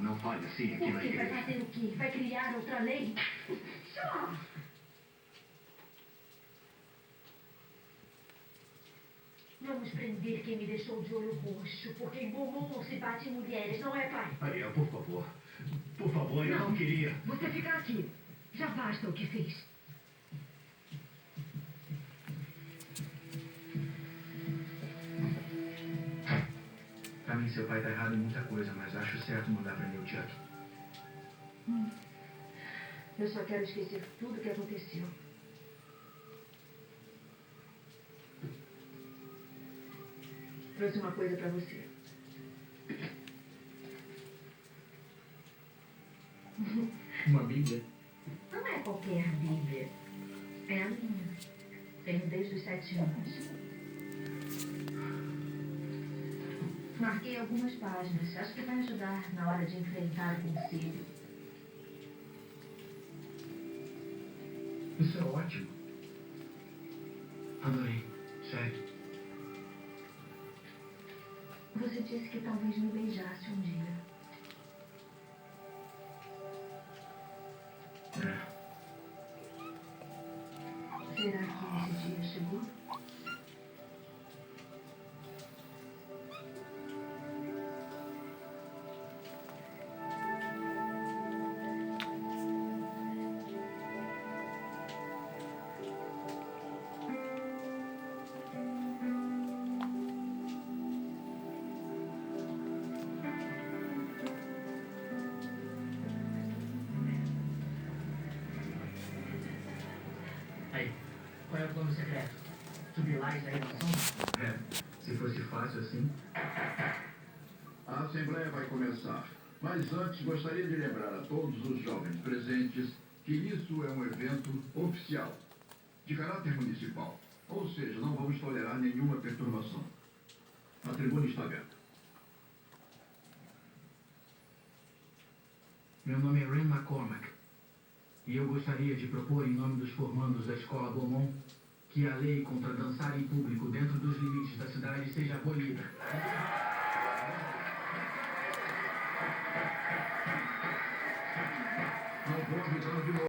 Não fale assim aqui na Você vai igreja. fazer o quê? Vai criar outra lei? Só! Vamos prender quem me deixou de olho roxo, porque em Beaumont não se bate em mulheres, não é, pai? Ariel, por favor. Por favor, eu não queria. Você fica aqui. Já basta o que fez. Pra mim, seu pai tá errado em muita coisa, mas acho certo mandar prender o Chuck. Eu só quero esquecer tudo o que aconteceu. Trouxe uma coisa pra você. Uma Bíblia? Não é qualquer Bíblia. É a minha. Tenho desde os 7 anos. Marquei algumas páginas. Acho que vai ajudar na hora de enfrentar o conselho. Isso é ótimo. Adorei. Sério. Você disse que talvez me beijasse um dia. É. Será que esse dia chegou? Aí, qual é o plano secreto? Subir lá e sair da sombra? É. Se fosse fácil assim. A Assembleia vai começar, mas antes gostaria de lembrar a todos os jovens presentes que isso é um evento oficial, de caráter municipal, ou seja, não vamos tolerar nenhuma perturbação. A tribuna está aberta. Meu nome é Ren McCormack. E eu gostaria de propor, em nome dos formandos da Escola Beaumont, que a lei contra dançar em público dentro dos limites da cidade seja abolida.